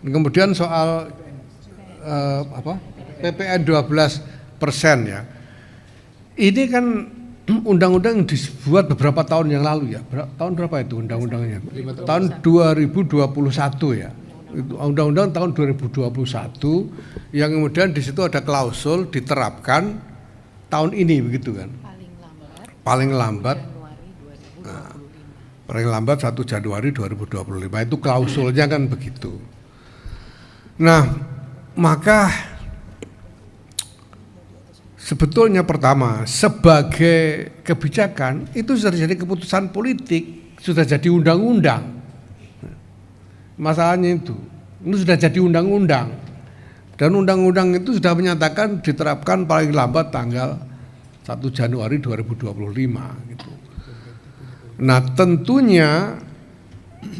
Kemudian soal PPN 12% ya. Ini kan undang-undang dibuat beberapa tahun yang lalu ya. Tahun berapa itu undang-undangnya? Tahun 2021 ya. Itu undang-undang tahun 2021 yang kemudian di situ ada klausul diterapkan tahun ini begitu kan. Paling lambat paling lambat 1 Januari 2025 itu klausulnya kan begitu. Nah, maka sebetulnya pertama sebagai kebijakan itu sudah jadi keputusan politik, sudah jadi undang-undang. Masalahnya itu, ini sudah jadi undang-undang. Dan undang-undang itu sudah menyatakan diterapkan paling lambat tanggal 1 Januari 2025 gitu. Nah, tentunya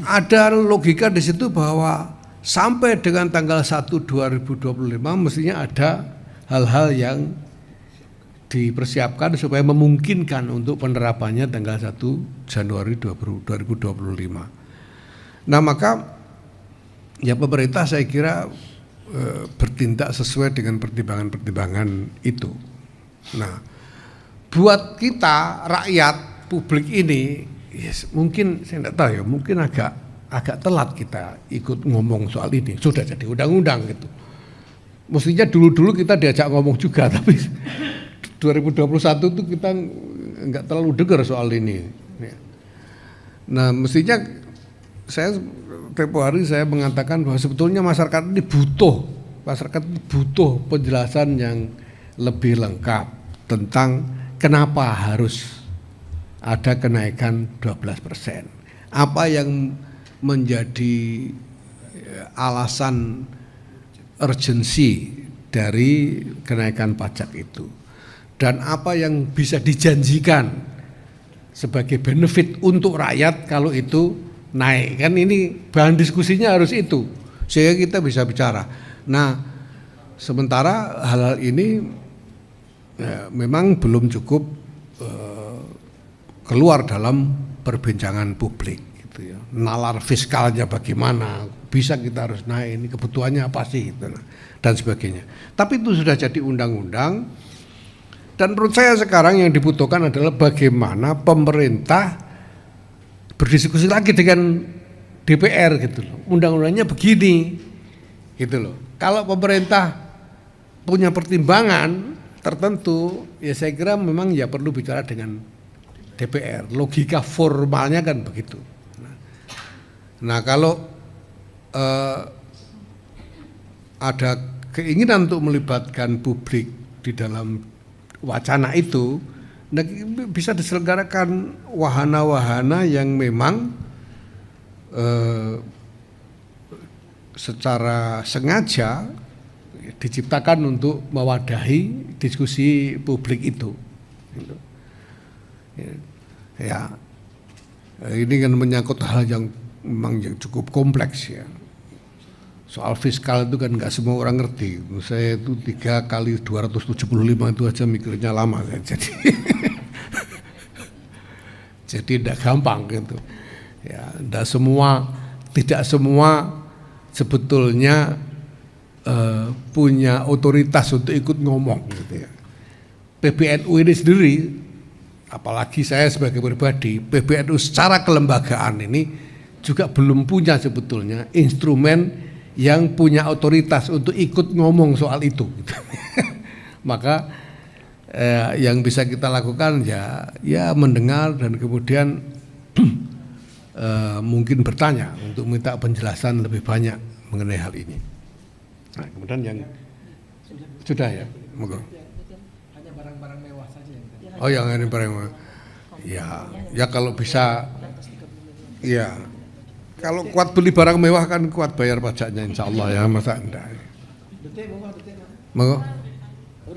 ada logika di situ bahwa sampai dengan tanggal 1 2025 mestinya ada hal-hal yang dipersiapkan supaya memungkinkan untuk penerapannya tanggal 1 Januari 2025. Nah, maka ya pemerintah saya kira bertindak sesuai dengan pertimbangan-pertimbangan itu. Nah, buat kita rakyat publik ini, yes, mungkin saya tidak tahu ya, mungkin agak telat kita ikut ngomong soal ini. Sudah jadi undang-undang gitu. Mestinya dulu-dulu kita diajak ngomong juga, tapi 2021 itu kita nggak terlalu dengar soal ini. Nah, mestinya saya tempo hari saya mengatakan bahwa sebetulnya masyarakat ini butuh penjelasan yang lebih lengkap tentang kenapa harus ada kenaikan 12%. Apa yang menjadi alasan urgensi dari kenaikan pajak itu, dan apa yang bisa dijanjikan sebagai benefit untuk rakyat kalau itu naik. Kan ini bahan diskusinya harus itu, sehingga kita bisa bicara. Nah, sementara hal-hal ini memang belum cukup keluar dalam perbincangan publik gitu ya. Nalar fiskalnya bagaimana, bisa kita harus naik, ini kebutuhannya apa sih gitu, dan sebagainya. Tapi itu sudah jadi undang-undang, dan menurut saya sekarang yang dibutuhkan adalah bagaimana pemerintah berdiskusi lagi dengan DPR gitu loh. Undang-undangnya begini gitu loh. Kalau pemerintah punya pertimbangan tertentu, ya saya kira memang ya perlu bicara dengan DPR. Logika formalnya kan begitu. Nah, kalau ada keinginan untuk melibatkan publik di dalam wacana itu, bisa diselenggarakan wahana-wahana yang memang secara sengaja diciptakan untuk mewadahi diskusi publik itu. Ya, ini kan menyangkut hal yang memang yang cukup kompleks ya. Soal fiskal itu kan nggak semua orang ngerti. Saya itu 3 kali 275 itu aja mikirnya lama kan. Jadi tidak gampang gitu. Ya, tidak semua sebetulnya punya otoritas untuk ikut ngomong gitu ya. PBNU ini sendiri, apalagi saya sebagai pribadi, PBNU secara kelembagaan ini juga belum punya sebetulnya instrumen yang punya otoritas untuk ikut ngomong soal itu. Maka yang bisa kita lakukan ya mendengar dan kemudian mungkin bertanya untuk minta penjelasan lebih banyak mengenai hal ini. Nah, kemudian yang sudah ya, monggo. Hanya barang-barang mewah saja yang Oh, yang ini barang mewah. Ya kalau bisa, ya. Kalau kuat beli barang mewah kan kuat bayar pajaknya, insya Allah ya, masa enggak. Monggo.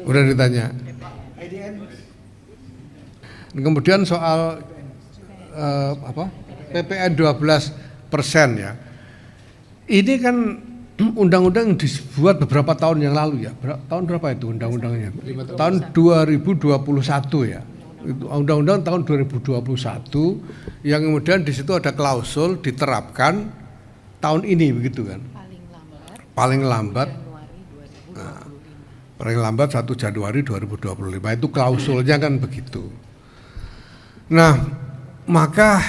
Udah ditanya. Kemudian soal PPN 12% ya. Ini kan undang-undang dibuat beberapa tahun yang lalu ya. Tahun berapa itu undang-undangnya? Tahun 2021 ya. Itu undang-undang tahun 2021 yang kemudian di situ ada klausul diterapkan tahun ini begitu kan. paling lambat Januari 2025. paling lambat 1 Januari 2025 itu klausulnya kan begitu. Nah, maka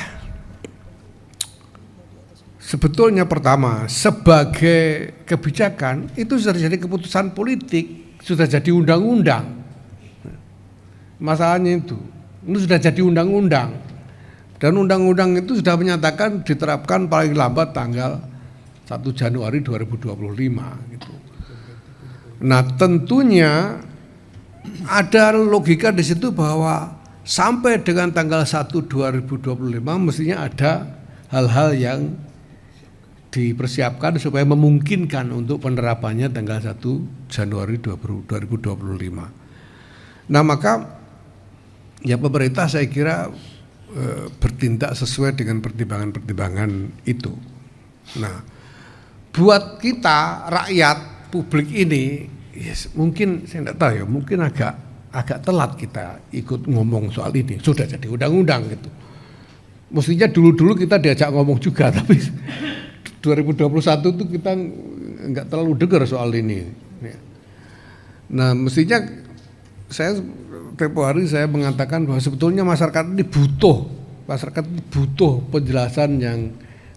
sebetulnya pertama sebagai kebijakan itu sudah jadi keputusan politik, sudah jadi undang-undang. Masalahnya itu sudah jadi undang-undang dan undang-undang itu sudah menyatakan diterapkan paling lambat tanggal 1 Januari 2025 gitu. Nah, tentunya ada logika di situ bahwa sampai dengan tanggal 1 2025 mestinya ada hal-hal yang dipersiapkan supaya memungkinkan untuk penerapannya tanggal 1 Januari 2025. Nah, maka ya pemerintah saya kira bertindak sesuai dengan pertimbangan-pertimbangan itu. Nah, buat kita rakyat publik ini, yes, mungkin saya tidak tahu ya, mungkin agak telat kita ikut ngomong soal ini. Sudah jadi undang-undang gitu. Mestinya dulu-dulu kita diajak ngomong juga, tapi 2021 itu kita nggak terlalu dengar soal ini. Nah, mestinya saya tempo hari saya mengatakan bahwa sebetulnya masyarakat ini butuh penjelasan yang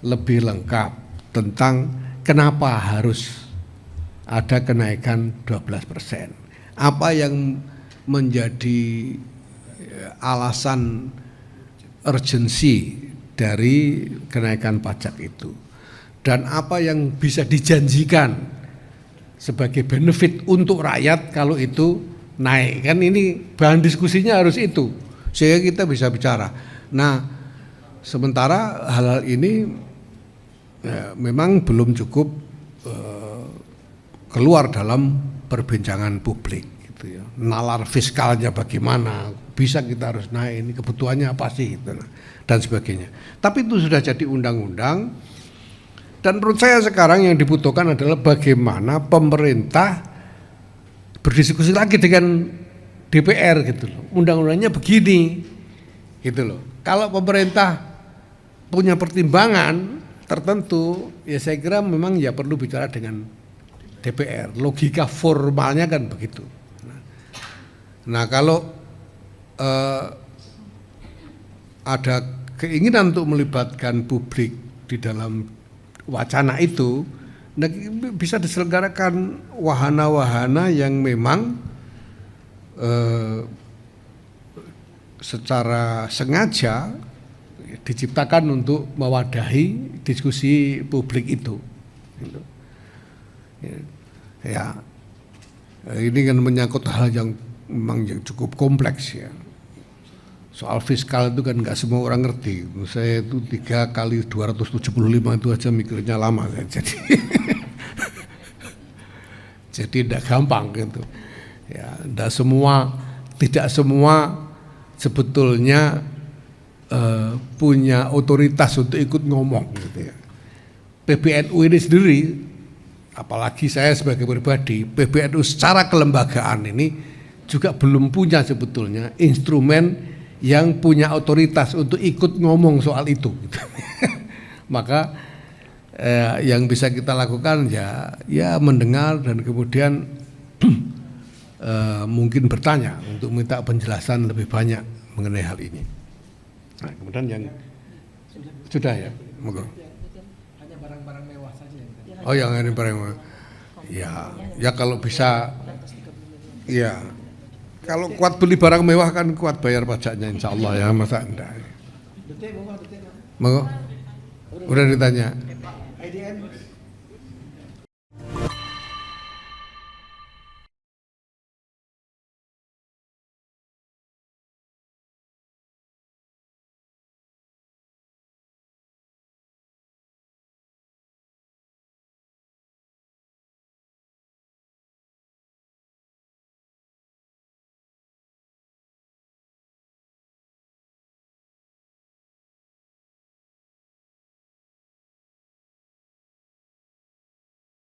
lebih lengkap tentang kenapa harus ada kenaikan 12%. Apa yang menjadi alasan urgensi dari kenaikan pajak itu, dan apa yang bisa dijanjikan sebagai benefit untuk rakyat kalau itu naik. Kan ini bahan diskusinya harus itu sehingga kita bisa bicara. Nah, sementara hal-hal ini ya, memang belum cukup keluar dalam perbincangan publik gitu ya. Nalar fiskalnya bagaimana, bisa kita harus naik, ini kebutuhannya apa sih gitu, dan sebagainya. Tapi itu sudah jadi undang-undang, dan menurut saya sekarang yang dibutuhkan adalah bagaimana pemerintah berdiskusi lagi dengan DPR gitu loh. Undang-undangnya begini gitu loh. Kalau pemerintah punya pertimbangan tertentu, ya saya kira memang ya perlu bicara dengan DPR. Logika formalnya kan begitu. Nah, kalau ada keinginan untuk melibatkan publik di dalam wacana itu, nah, bisa diselenggarakan wahana-wahana yang memang secara sengaja diciptakan untuk mewadahi diskusi publik itu. Ya, ini kan menyangkut hal yang memang yang cukup kompleks ya. Soal fiskal itu kan nggak semua orang ngerti. Saya itu 3 kali 275 itu aja mikirnya lama, jadi tidak gampang gitu. Ya, tidak semua sebetulnya punya otoritas untuk ikut ngomong gitu ya. PBNU ini sendiri, apalagi saya sebagai pribadi, PBNU secara kelembagaan ini juga belum punya sebetulnya instrumen yang punya otoritas untuk ikut ngomong soal itu. Maka yang bisa kita lakukan ya mendengar dan kemudian mungkin bertanya untuk minta penjelasan lebih banyak mengenai hal ini. Nah, kemudian yang sudah ya, monggo. Hanya barang-barang mewah saja yang tadi. Oh, yang ini barang mewah. Ya kalau bisa, ya. Kalau kuat beli barang mewah kan kuat bayar pajaknya, insya Allah ya, masa enggak. Detik, monggo. Monggo. Udah ditanya. IDN